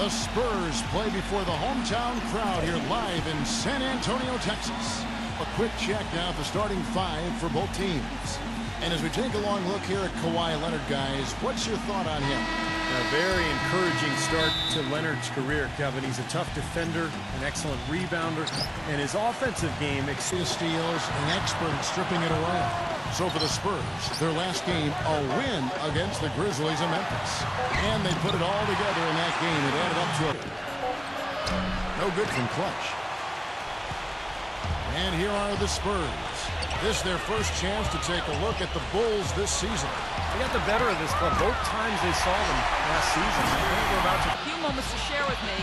The Spurs play before the hometown crowd here live in San Antonio, Texas. A quick check now at the starting five for both teams. And as we take a long look here at Kawhi Leonard, guys, what's your thought on him? A very encouraging start to Leonard's career, Kevin. He's a tough defender, an excellent rebounder, and his offensive game Steals, an expert at stripping it away. So for the Spurs, their last game, a win against the Grizzlies of Memphis. And they put it all together in that game. It added up to it. No good from Clutch. And here are the Spurs. This is their first chance to take a look at the Bulls this season. They got the better of this club both times they saw them last season. I think we're about to... A few moments to share with me.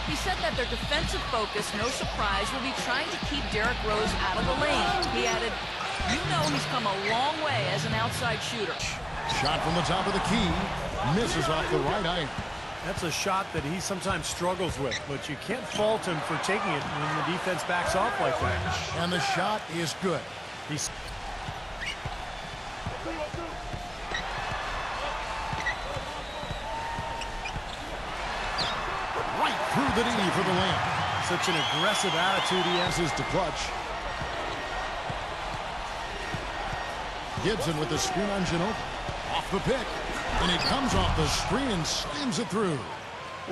He said that their defensive focus, no surprise, will be trying to keep Derrick Rose out of the lane. He added, you know he's come a long way as an outside shooter. Shot from the top of the key. Misses off the right eye. That's a shot that he sometimes struggles with, but you can't fault him for taking it when the defense backs off like that. And the shot is good. He's... right through the knee for the layup. Such an aggressive attitude he has. This is to Clutch. Gibson with the screen on Ginobili. Off the pick. And it comes off the screen and slams it through.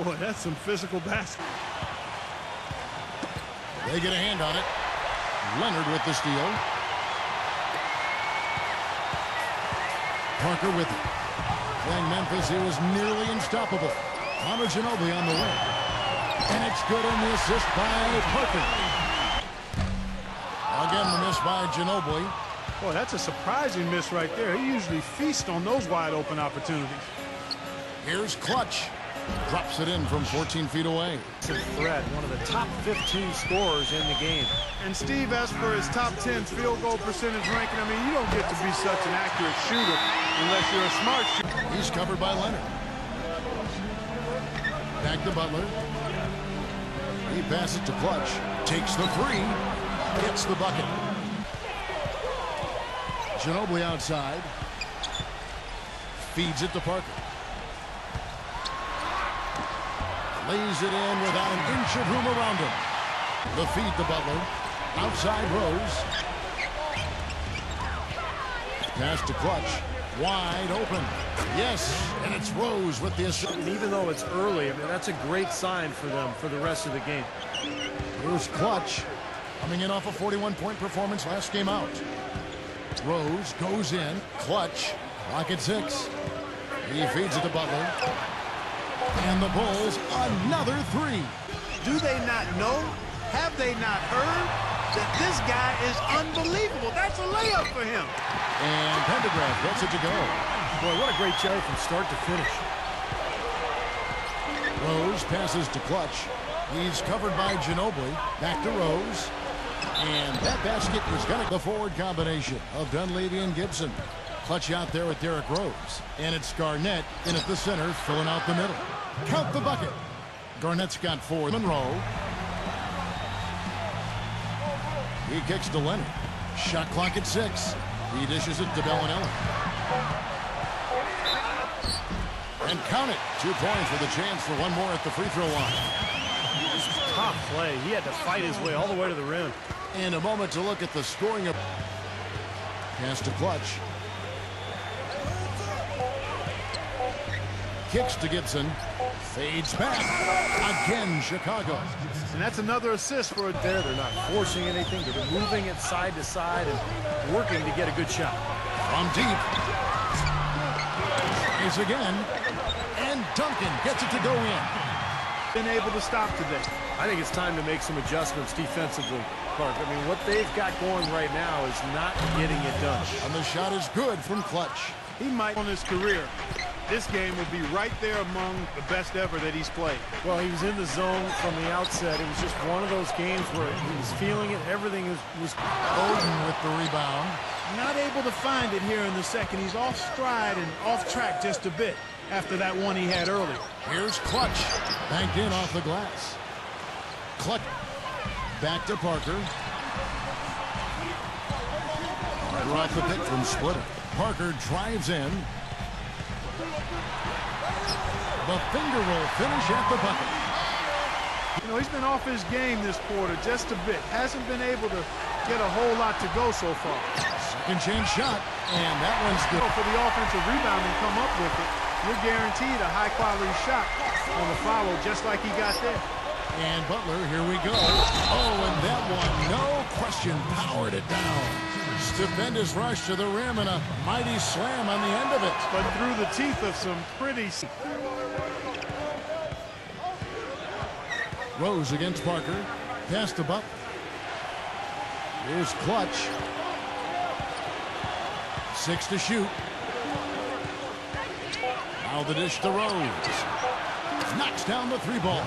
Boy, that's some physical basketball. They get a hand on it. Leonard with the steal. Parker with it. Playing Memphis, he was nearly unstoppable. Manu Ginobili on the wing. And it's good on the assist by Parker. Again, the miss by Ginobili. Boy, that's a surprising miss right there. He usually feasts on those wide open opportunities. Here's Clutch. Drops it in from 14 feet away. Threat, one of the top 15 scorers in the game. And Steve, as for his top 10 field goal percentage ranking, I mean, you don't get to be such an accurate shooter unless you're a smart shooter. He's covered by Leonard. Back to Butler. He passes to Clutch. Takes the three. Gets the bucket. Ginobili outside. Feeds it to Parker. Lays it in without an inch of room around him. The feed to Butler. Outside Rose. Pass to Clutch. Wide open. Yes, and it's Rose with the assist. And even though it's early, I mean, that's a great sign for them for the rest of the game. Here's Clutch. Coming in off a 41-point performance last game out. Rose goes in. Clutch. Clock at 6. He feeds it to Butler. And the Bulls, another three. Do they not know? Have they not heard that this guy is unbelievable? That's a layup for him. And Pendergraft gets it to go. Boy, what a great job from start to finish. Rose passes to Clutch. He's covered by Ginobili. Back to Rose. And that basket was going to the forward combination of Dunleavy and Gibson. Clutch out there with Derrick Rose. And it's Garnett in at the center, filling out the middle. Count the bucket. Garnett's got 4. Monroe. He kicks to Leonard. Shot clock at 6. He dishes it to Bellinelli. And count it. 2 points with a chance for one more at the free throw line. Top play. He had to fight his way all the way to the rim. And a moment to look at the scoring of... Pass to Clutch. Kicks to Gibson. Fades back. Again, Chicago. And that's another assist for it there. They're not forcing anything. They're moving it side to side and working to get a good shot. From deep. Tries again. And Duncan gets it to go in. Been able to stop today. I think it's time to make some adjustments defensively, Clark. I mean, what they've got going right now is not getting it done. And the shot is good from Clutch. He might on his career. This game will be right there among the best ever that he's played. Well, he was in the zone from the outset. It was just one of those games where he was feeling it. Everything was Oden with the rebound. Not able to find it here in the second. He's off stride and off track just a bit after that one he had earlier. Here's Clutch. Banked in off the glass. Clutch. Back to Parker. Right off the pick from Splitter. Parker drives in. The finger roll finish at the bucket. You know, he's been off his game this quarter just a bit. Hasn't been able to get a whole lot to go so far. Second chance shot, and that one's good. For the offensive rebound and come up with it, you're guaranteed a high-quality shot on the follow, just like he got there. And Butler, here we go. Oh, and that one, no question, powered it down. Stupendous rush to the rim and a mighty slam on the end of it. But through the teeth of some pretty... Rose against Parker. Pass to Butler. Here's Clutch. 6 to shoot. Now the dish to Rose. Knocks down the 3-ball.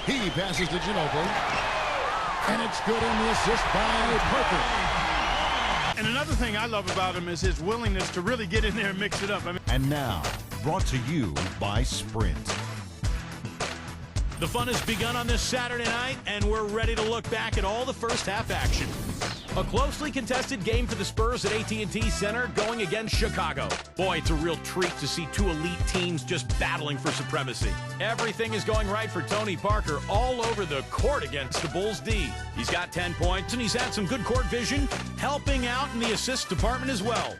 He passes to Ginobili. And it's good in the assist by Parker. And another thing I love about him is his willingness to really get in there and mix it up. And now, brought to you by Sprint. The fun has begun on this Saturday night, and we're ready to look back at all the first half action. A closely contested game for the Spurs at AT&T Center going against Chicago. Boy, it's a real treat to see two elite teams just battling for supremacy. Everything is going right for Tony Parker all over the court against the Bulls D. He's got 10 points, and he's had some good court vision, helping out in the assist department as well.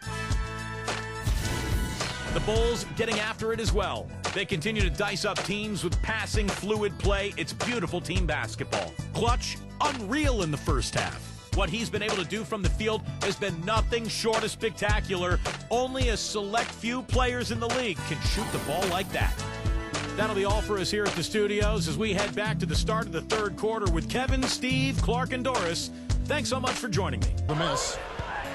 The Bulls getting after it as well. They continue to dice up teams with passing, fluid play. It's beautiful team basketball. Clutch, unreal in the first half. What he's been able to do from the field has been nothing short of spectacular. Only a select few players in the league can shoot the ball like that. That'll be all for us here at the studios as we head back to the start of the third quarter with Kevin, Steve, Clark, and Doris. Thanks so much for joining me. The miss.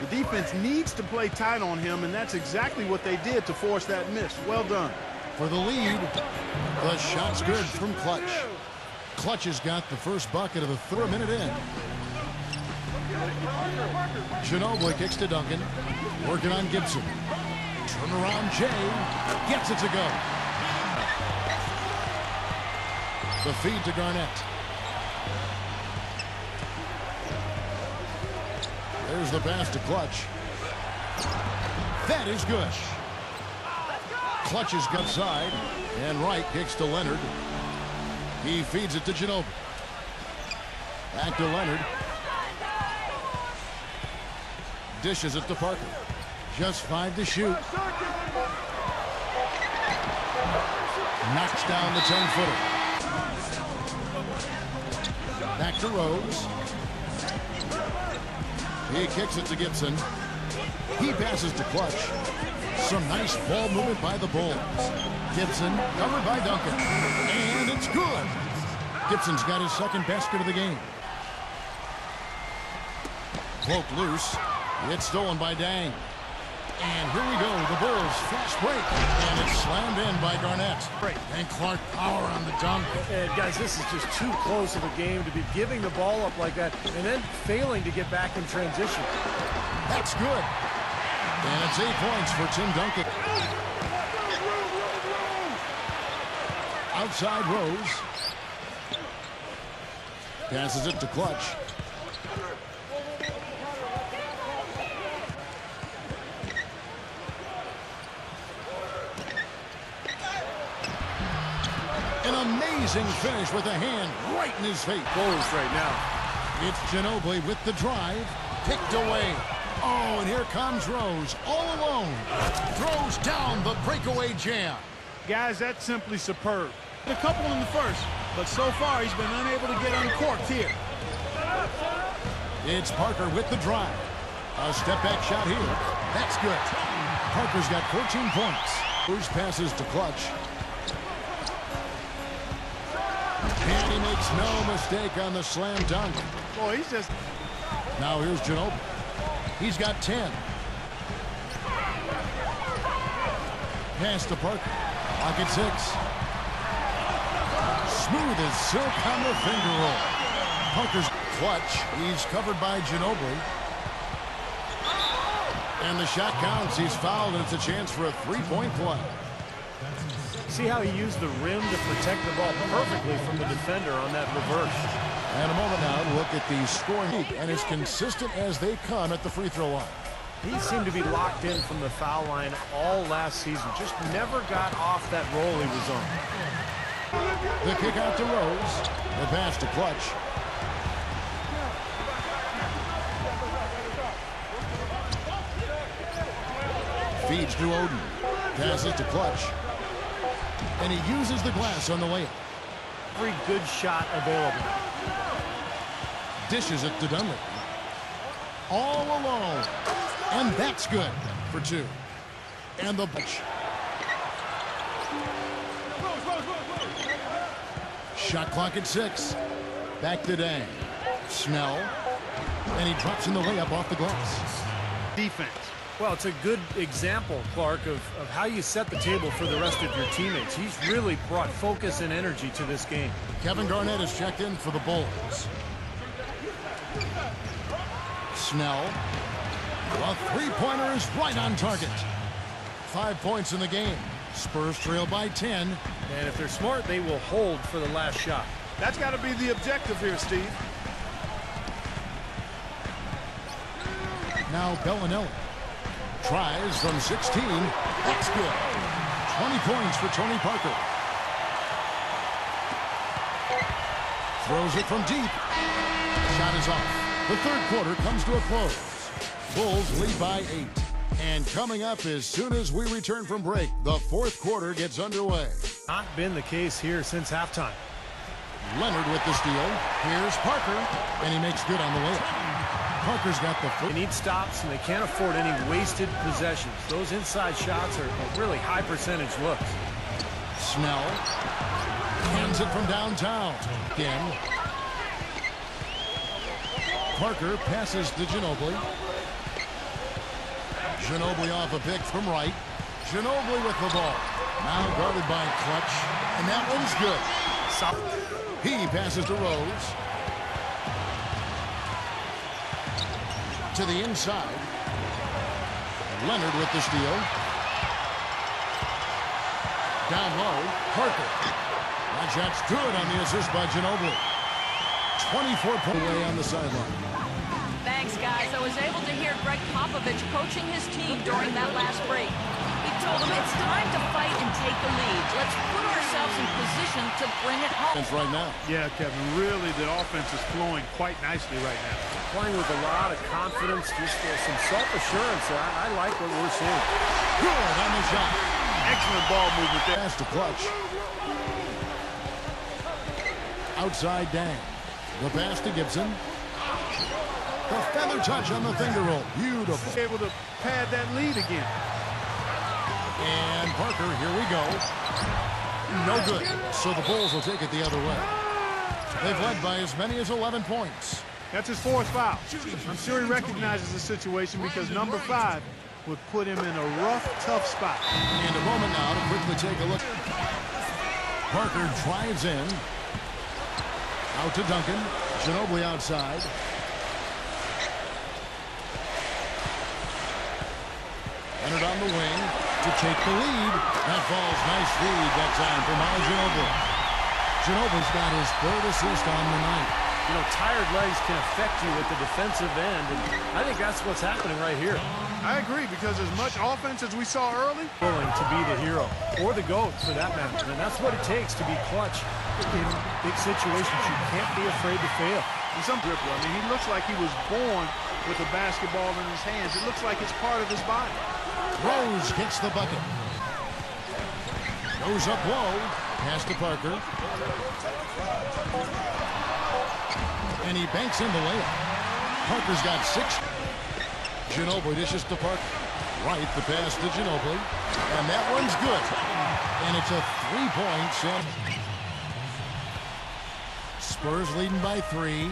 The defense needs to play tight on him, and that's exactly what they did to force that miss. Well done. For the lead, the shot's good from Clutch. Clutch has got the first bucket of the third minute in. Ginobili kicks to Duncan. Working on Gibson. Turnaround Jay. Gets it to go. The feed to Garnett. There's the pass to Clutch. That is good. Clutch is gut side. And Wright kicks to Leonard. He feeds it to Ginobili. Back to Leonard. Dishes it to Parker. Just 5 to shoot. Knocks down the 10-footer. Back to Rose. He kicks it to Gibson. He passes to Clutch. Some nice ball movement by the Bulls. Gibson covered by Duncan. And it's good. Gibson's got his second basket of the game. Cloak loose. It's stolen by Dang. And here we go. The Bulls fast break. And it's slammed in by Garnett. And Clark power on the dunk. And guys, this is just too close of a game to be giving the ball up like that and then failing to get back in transition. That's good. And it's 8 points for Tim Duncan. Outside Rose. Passes it to Clutch. An amazing finish with a hand right in his face. Close right now. It's Ginobili with the drive. Picked away. Oh, and here comes Rose all alone. Throws down the breakaway jam. Guys, that's simply superb. A couple in the first, but so far he's been unable to get uncorked here. It's Parker with the drive. A step back shot here. That's good. Parker's got 14 points. Bruce passes to Clutch. And he makes no mistake on the slam dunk. Boy, he's just... Now here's Ginobili. He's got 10. Pass to Parker. Pocket 6. Smooth as silk on the finger roll. Parker's Clutch. He's covered by Ginobili. And the shot counts. He's fouled, and it's a chance for a three-point play. See how he used the rim to protect the ball perfectly from the defender on that reverse. And a moment now to look at the scoring, and as consistent as they come at the free throw line. He seemed to be locked in from the foul line all last season. Just never got off that roll he was on. The kick out to Rose. The pass to Clutch. Feeds to Oden. Passes to Clutch. And he uses the glass on the layup. Every good shot available. Dishes it to Dunley. All alone. And that's good for two. And the bench. Shot clock at 6. Back to Dang. Snell. And he drops in the layup off the glass. Defense. Well, it's a good example, Clark, of how you set the table for the rest of your teammates. He's really brought focus and energy to this game. Kevin Garnett is checked in for the Bulls. Snell. A three-pointer is right on target. 5 points in the game. Spurs trail by 10. And if they're smart, they will hold for the last shot. That's got to be the objective here, Steve. Now Bellinelli. Tries from 16. That's good. 20 points for Tony Parker. Throws it from deep. Shot is off. The third quarter comes to a close. Bulls lead by 8. And coming up as soon as we return from break, the fourth quarter gets underway. Not been the case here since halftime. Leonard with the steal. Here's Parker. And he makes good on the layup. Parker's got the foot. They need stops, and they can't afford any wasted possessions. Those inside shots are really high percentage looks. Snell hands it from downtown. Again. Parker passes to Ginobili. Ginobili off a pick from right. Ginobili with the ball. Now guarded by Clutch. And that one's good. He passes to Rose. To the inside. Leonard with the steal. Down low, Parker. That shot's good on the assist by Ginobili. 24 away on the sideline. Thanks, guys. I was able to hear Greg Popovich coaching his team during that last break. He told them it's time to fight and take the lead. Let's put ourselves in position to bring it home. That's right now. Yeah, Kevin, really the offense is flowing quite nicely right now. Playing with a lot of confidence, just some self-assurance. I like what we're seeing. Good on the shot. Excellent ball movement there. Pass to Clutch. Outside Dang. The pass to Gibson. The feather touch on the finger roll. Beautiful. Able to pad that lead again. And Parker, here we go. No good. So the Bulls will take it the other way. They've led by as many as 11 points. That's his fourth foul. I'm sure he recognizes the situation because number 5 would put him in a rough, tough spot. And a moment now to quickly take a look. Parker drives in. Out to Duncan. Ginobili outside. Leonard on the wing to take the lead. That falls. Nice feed that time for Ginobili. Ginobili's got his third assist on the night. You know, tired legs can affect you at the defensive end, and I think that's what's happening right here. I agree, because as much offense as we saw early, Willing to be the hero, or the GOAT for that matter, and that's what it takes to be clutch in big situations. You can't be afraid to fail. and some dribble. I mean, he looks like he was born with a basketball in his hands. It looks like it's part of his body. Rose gets the bucket. Goes up low. Pass to Parker. And he banks in the layup. Parker's got 6. Ginobili dishes to Parker. Right, the pass to Ginobili. And that one's good. And it's a 3-point set. Spurs leading by 3.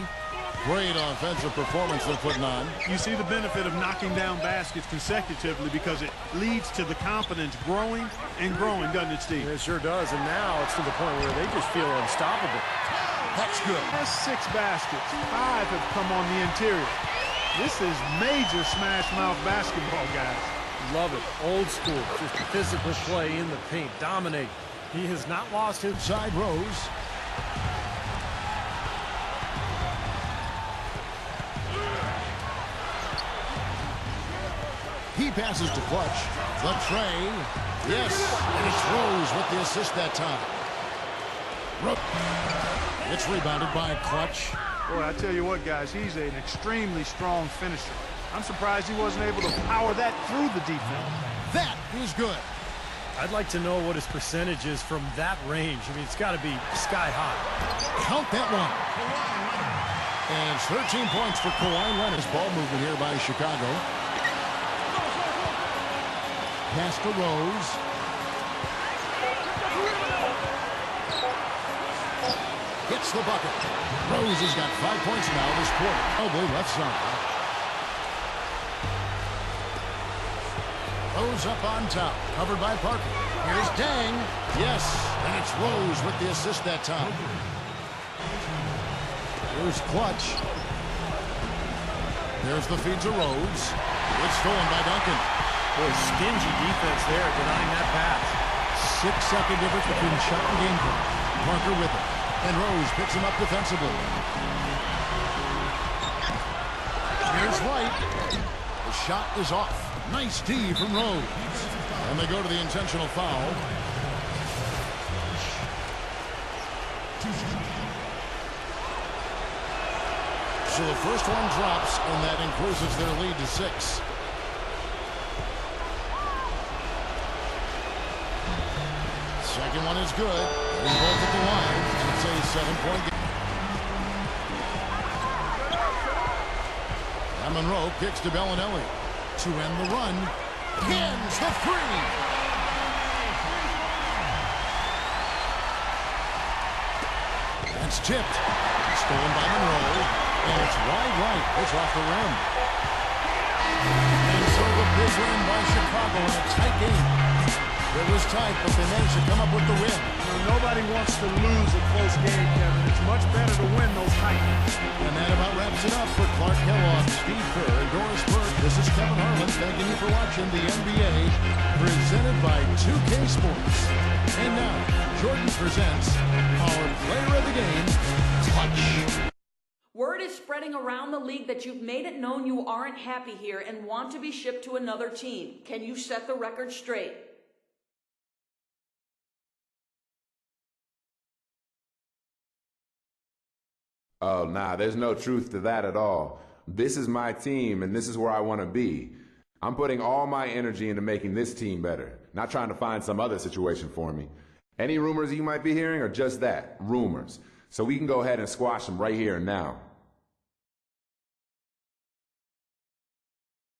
Great offensive performance they're putting on. You see the benefit of knocking down baskets consecutively because it leads to the confidence growing and growing, doesn't it, Steve? It sure does, and now it's to the point where they just feel unstoppable. That's good. That's 6 baskets. 5 have come on the interior. This is major smash mouth basketball, guys. Love it. Old school. Just physical play in the paint. Dominate. He has not lost his Side Rose. passes to Clutch. The tray. Yes, and it's Rose with the assist that time. It's rebounded by Clutch. Boy, I tell you what, guys, he's an extremely strong finisher. I'm surprised he wasn't able to power that through the defense. That is good. I'd like to know what his percentage is from that range. I mean, it's got to be sky high. Count that one. And it's 13 points for Kawhi Leonard's ball movement here by Chicago. Pass to Rose. Gets the bucket. Rose has got 5 points now this quarter. Probably left side. Rose up on top, covered by Parker. Here's Dang. Yes, and it's Rose with the assist that time. Here's Clutch. There's the feed to Rose. It's stolen by Duncan. Boy, stingy defense there, denying that pass. 6-second difference between shot and game clock. Parker with it. And Rose picks him up defensively. Here's White. The shot is off. Nice D from Rose. And they go to the intentional foul. So the first one drops, and that increases their lead to 6. Second one is good. They both at the line. It's a 7-point game. Monroe kicks to Bellinelli to end the run. Pins the three. That's tipped. Stolen by Monroe. And it's wide right. It's off the rim. And so the big win by Chicago in a tight game. It was tight, but they managed to come up with the win. Nobody wants to lose a close game, Kevin. It's much better to win those tight games. And that about wraps it up for Clark Kellogg, Steve Kerr, and Doris Burke. This is Kevin Harlan thanking you for watching the NBA, presented by 2K Sports. And now, Jordan presents our player of the game, Clutch. Word is spreading around the league that you've made it known you aren't happy here and want to be shipped to another team. Can you set the record straight? Oh, nah, there's no truth to that at all. This is my team, and this is where I want to be. I'm putting all my energy into making this team better, not trying to find some other situation for me. Any rumors you might be hearing are just that, rumors. So we can go ahead and squash them right here and now.